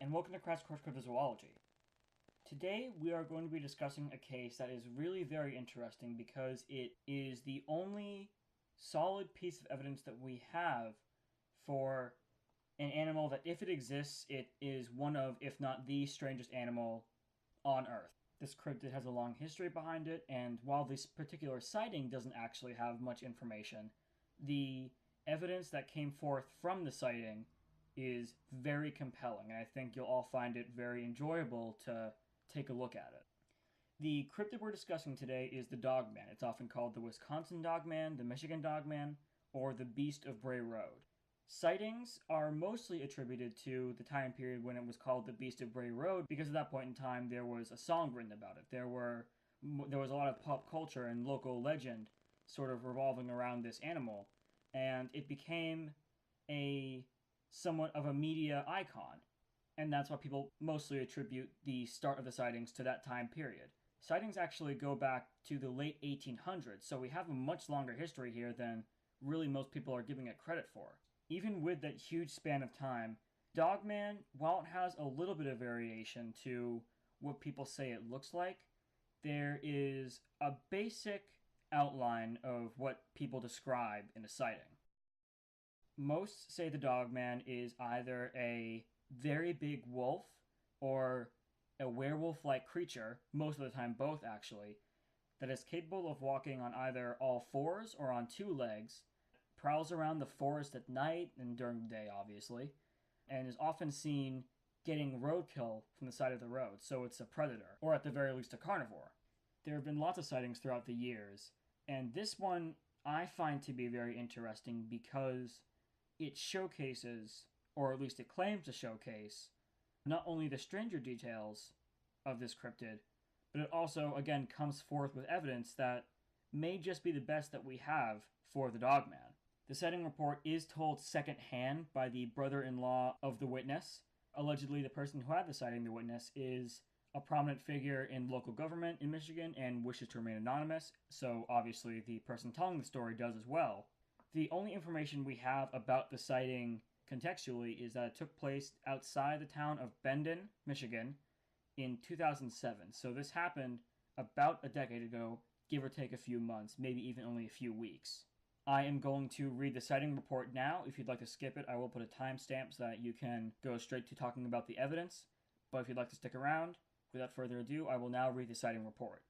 and welcome to Crash Course Cryptozoology. Today we are going to be discussing a case that is really very interesting because it is the only solid piece of evidence that we have for an animal that, if it exists, it is one of, if not the strangest animal on Earth. This cryptid has a long history behind it, and while this particular sighting doesn't actually have much information, the evidence that came forth from the sighting is very compelling, and I think you'll all find it very enjoyable to take a look at it. The cryptid we're discussing today is the Dogman. It's often called the Wisconsin Dogman, the Michigan Dogman, or the Beast of Bray Road. Sightings are mostly attributed to the time period when it was called the Beast of Bray Road, because at that point in time there was a song written about it. There was a lot of pop culture and local legend sort of revolving around this animal, and it became a somewhat of a media icon, and that's why people mostly attribute the start of the sightings to that time period. Sightings actually go back to the late 1800s, so we have a much longer history here than really most people are giving it credit for. Even with that huge span of time, Dogman, while it has a little bit of variation to what people say it looks like, there is a basic outline of what people describe in a sighting. Most say the Dogman is either a very big wolf or a werewolf-like creature, most of the time both actually, that is capable of walking on either all fours or on two legs, prowls around the forest at night and during the day obviously, and is often seen getting roadkill from the side of the road, so it's a predator, or at the very least a carnivore. There have been lots of sightings throughout the years, and this one I find to be very interesting because it showcases, or at least it claims to showcase, not only the stranger details of this cryptid, but it also, again, comes forth with evidence that may just be the best that we have for the Dogman. The sighting report is told secondhand by the brother-in-law of the witness. Allegedly, the person who had the sighting, the witness, is a prominent figure in local government in Michigan and wishes to remain anonymous, so obviously the person telling the story does as well. The only information we have about the sighting contextually is that it took place outside the town of Bendon, Michigan, in 2007. So this happened about a decade ago, give or take a few months, maybe even only a few weeks. I am going to read the sighting report now. If you'd like to skip it, I will put a timestamp so that you can go straight to talking about the evidence. But if you'd like to stick around, without further ado, I will now read the sighting report.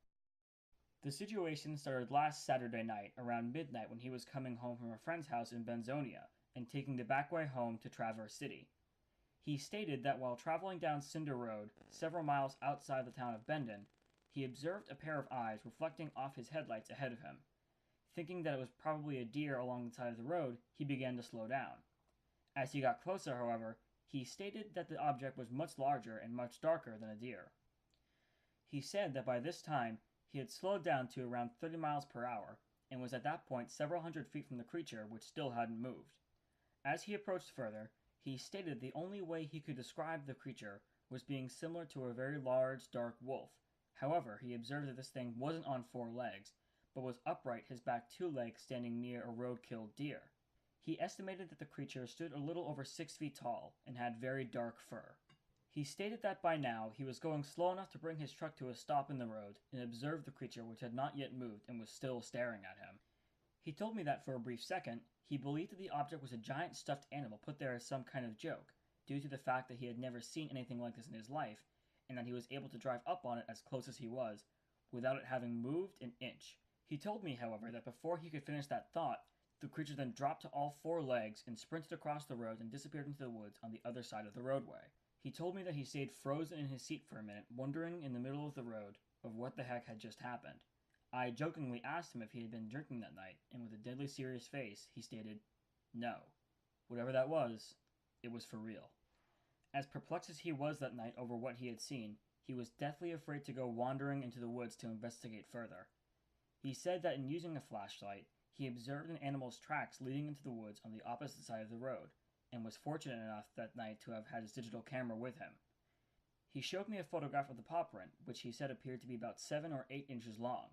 The situation started last Saturday night, around midnight, when he was coming home from a friend's house in Benzonia and taking the back way home to Traverse City. He stated that while traveling down Cinder Road, several miles outside the town of Bendon, he observed a pair of eyes reflecting off his headlights ahead of him. Thinking that it was probably a deer along the side of the road, he began to slow down. As he got closer, however, he stated that the object was much larger and much darker than a deer. He said that by this time, he had slowed down to around 30 miles per hour, and was at that point several hundred feet from the creature, which still hadn't moved. As he approached further, he stated the only way he could describe the creature was being similar to a very large, dark wolf. However, he observed that this thing wasn't on four legs, but was upright, his back two legs standing near a road-killed deer. He estimated that the creature stood a little over 6 feet tall, and had very dark fur. He stated that by now, he was going slow enough to bring his truck to a stop in the road, and observed the creature, which had not yet moved and was still staring at him. He told me that for a brief second, he believed that the object was a giant stuffed animal put there as some kind of joke, due to the fact that he had never seen anything like this in his life, and that he was able to drive up on it as close as he was, without it having moved an inch. He told me, however, that before he could finish that thought, the creature then dropped to all four legs and sprinted across the road and disappeared into the woods on the other side of the roadway. He told me that he stayed frozen in his seat for a minute, wondering in the middle of the road of what the heck had just happened. I jokingly asked him if he had been drinking that night, and with a deadly serious face, he stated, "No. Whatever that was, it was for real." As perplexed as he was that night over what he had seen, he was deathly afraid to go wandering into the woods to investigate further. He said that in using a flashlight, he observed an animal's tracks leading into the woods on the opposite side of the road, and was fortunate enough that night to have had his digital camera with him. He showed me a photograph of the paw print, which he said appeared to be about 7 or 8 inches long.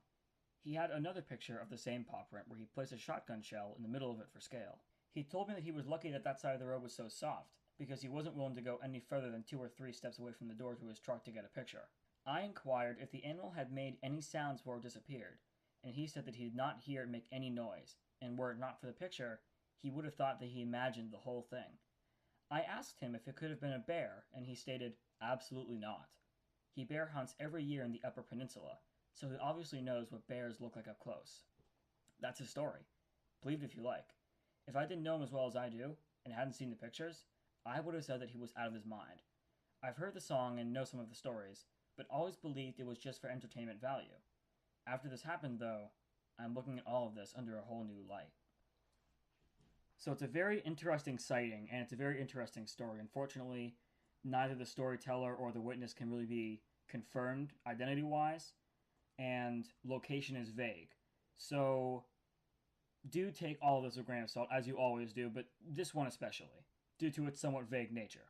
He had another picture of the same paw print where he placed a shotgun shell in the middle of it for scale. He told me that he was lucky that that side of the road was so soft, because he wasn't willing to go any further than 2 or 3 steps away from the door to his truck to get a picture. I inquired if the animal had made any sounds before it disappeared, and he said that he did not hear it make any noise, and were it not for the picture, he would have thought that he imagined the whole thing. I asked him if it could have been a bear, and he stated, absolutely not. He bear hunts every year in the Upper Peninsula, so he obviously knows what bears look like up close. That's his story. Believe it if you like. If I didn't know him as well as I do, and hadn't seen the pictures, I would have said that he was out of his mind. I've heard the song and know some of the stories, but always believed it was just for entertainment value. After this happened, though, I'm looking at all of this under a whole new light. So it's a very interesting sighting, and it's a very interesting story. Unfortunately, neither the storyteller or the witness can really be confirmed identity-wise, and location is vague. So do take all of this with a grain of salt, as you always do, but this one especially, due to its somewhat vague nature.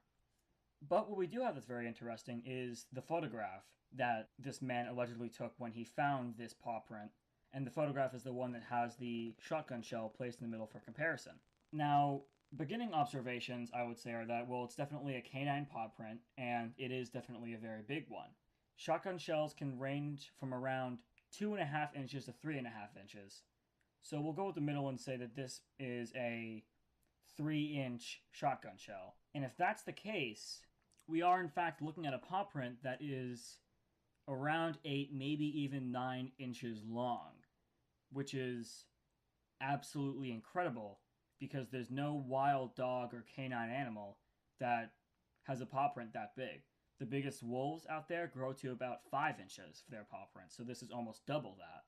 But what we do have that's very interesting is the photograph that this man allegedly took when he found this paw print, and the photograph is the one that has the shotgun shell placed in the middle for comparison. Now, beginning observations, I would say, are that, well, it's definitely a canine paw print, and it is definitely a very big one. Shotgun shells can range from around 2.5 inches to 3.5 inches. So we'll go with the middle and say that this is a 3-inch shotgun shell. And if that's the case, we are in fact looking at a paw print that is around 8, maybe even 9 inches long, which is absolutely incredible because there's no wild dog or canine animal that has a paw print that big. The biggest wolves out there grow to about 5 inches for their paw print, so this is almost double that.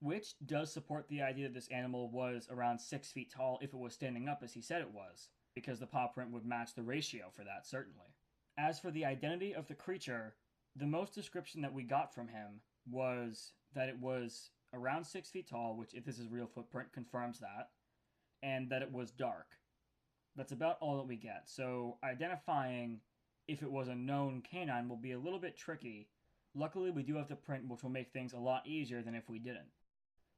Which does support the idea that this animal was around 6 feet tall if it was standing up as he said it was, because the paw print would match the ratio for that, certainly. As for the identity of the creature, the most description that we got from him was that it was around 6 feet tall, which if this is real footprint confirms that, and that it was dark. That's about all that we get, so identifying if it was a known canine will be a little bit tricky. Luckily, we do have the print, which will make things a lot easier than if we didn't.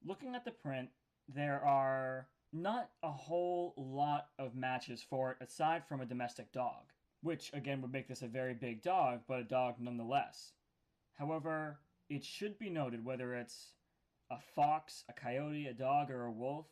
Looking at the print, there are not a whole lot of matches for it aside from a domestic dog, which again would make this a very big dog, but a dog nonetheless. However, it should be noted whether it's a fox, a coyote, a dog, or a wolf,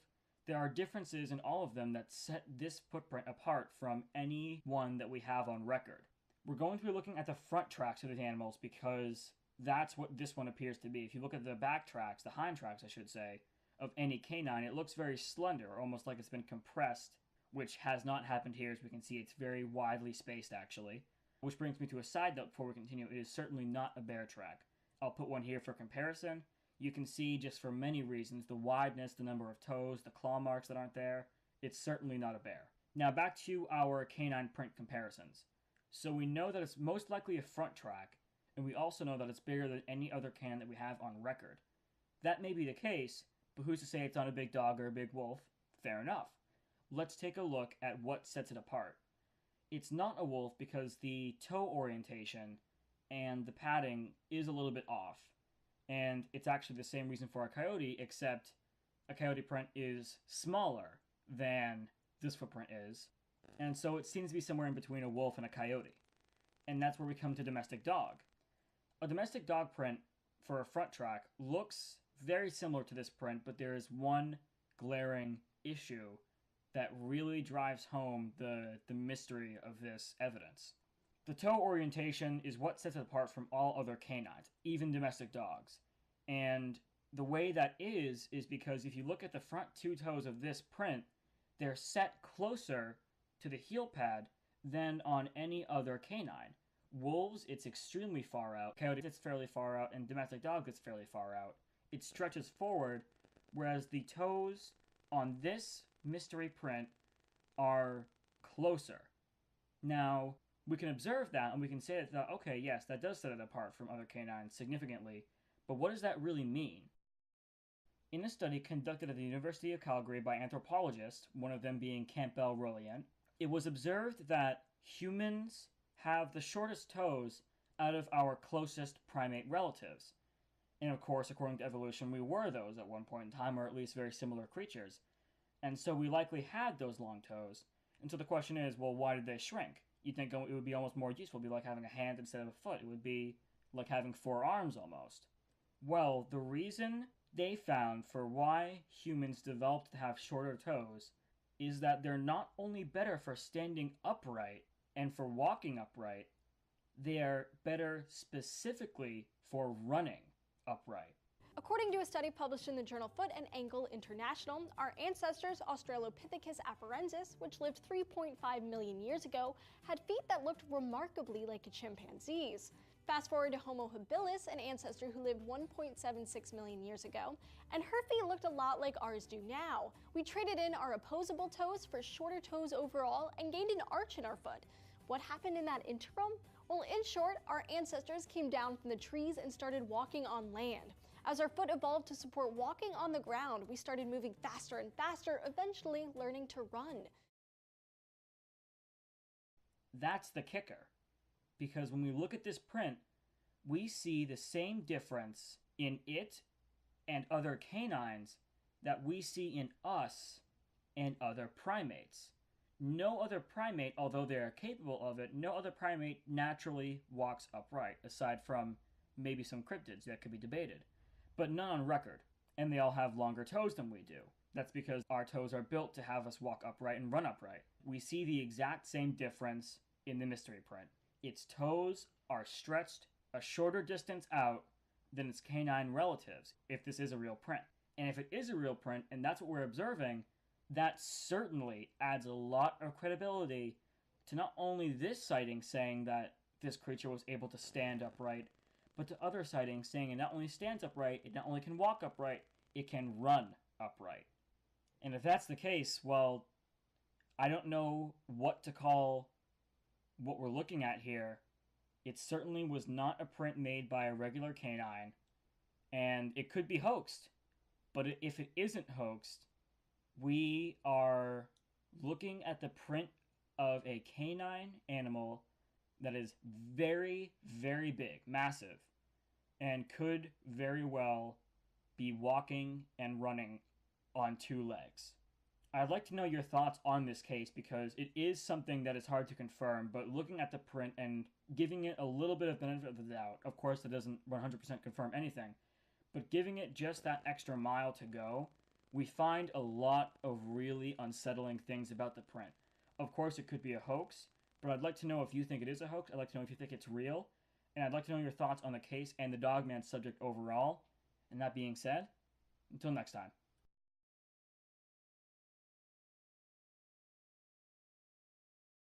there are differences in all of them that set this footprint apart from any one that we have on record. We're going to be looking at the front tracks of these animals because that's what this one appears to be. If you look at the back tracks, the hind tracks I should say, of any canine, it looks very slender, almost like it's been compressed, which has not happened here. As we can see, it's very widely spaced actually. Which brings me to a side note before we continue. It is certainly not a bear track. I'll put one here for comparison. You can see just for many reasons, the wideness, the number of toes, the claw marks that aren't there, it's certainly not a bear. Now back to our canine print comparisons. So we know that it's most likely a front track, and we also know that it's bigger than any other canine that we have on record. That may be the case, but who's to say it's not a big dog or a big wolf? Fair enough. Let's take a look at what sets it apart. It's not a wolf because the toe orientation and the padding is a little bit off. And it's actually the same reason for a coyote, except a coyote print is smaller than this footprint is. And so it seems to be somewhere in between a wolf and a coyote. And that's where we come to domestic dog. A domestic dog print for a front track looks very similar to this print, but there is one glaring issue that really drives home the mystery of this evidence. The toe orientation is what sets it apart from all other canines, even domestic dogs. And the way that is because if you look at the front 2 toes of this print, they're set closer to the heel pad than on any other canine. Wolves, it's extremely far out. Coyote, it's fairly far out. And domestic dog, it's fairly far out. It stretches forward, whereas the toes on this mystery print are closer. Now, we can observe that and we can say that, okay, yes, that does set it apart from other canines significantly, but what does that really mean? In a study conducted at the University of Calgary by anthropologists, one of them being Campbell Rolliant, it was observed that humans have the shortest toes out of our closest primate relatives. And of course, according to evolution, we were those at one point in time, or at least very similar creatures. And so we likely had those long toes. And so the question is, well, why did they shrink? You'd think it would be almost more useful. It would be like having a hand instead of a foot. It would be like having 4 arms almost. Well, the reason they found for why humans developed to have shorter toes is that they're not only better for standing upright and for walking upright, they are better specifically for running upright. According to a study published in the journal Foot and Ankle International, our ancestors Australopithecus afarensis, which lived 3.5 million years ago, had feet that looked remarkably like a chimpanzee's. Fast forward to Homo habilis, an ancestor who lived 1.76 million years ago, and her feet looked a lot like ours do now. We traded in our opposable toes for shorter toes overall and gained an arch in our foot. What happened in that interim? Well, in short, our ancestors came down from the trees and started walking on land. As our foot evolved to support walking on the ground, we started moving faster and faster, eventually learning to run. That's the kicker. Because when we look at this print, we see the same difference in it and other canines that we see in us and other primates. No other primate, although they are capable of it, no other primate naturally walks upright, aside from maybe some cryptids that could be debated. But none on record, and they all have longer toes than we do. That's because our toes are built to have us walk upright and run upright. We see the exact same difference in the mystery print. Its toes are stretched a shorter distance out than its canine relatives, if this is a real print. And if it is a real print, and that's what we're observing, that certainly adds a lot of credibility to not only this sighting saying that this creature was able to stand upright, but to other sightings saying it not only stands upright, it not only can walk upright, it can run upright. And if that's the case, well, I don't know what to call what we're looking at here. It certainly was not a print made by a regular canine, and it could be hoaxed. But if it isn't hoaxed, we are looking at the print of a canine animal that is very, very big, massive, and could very well be walking and running on 2 legs. I'd like to know your thoughts on this case because it is something that is hard to confirm, but looking at the print and giving it a little bit of benefit of the doubt, of course that doesn't 100% confirm anything, but giving it just that extra mile to go, we find a lot of really unsettling things about the print. Of course it could be a hoax, but I'd like to know if you think it is a hoax. I'd like to know if you think it's real. And I'd like to know your thoughts on the case and the Dogman subject overall. And that being said, until next time.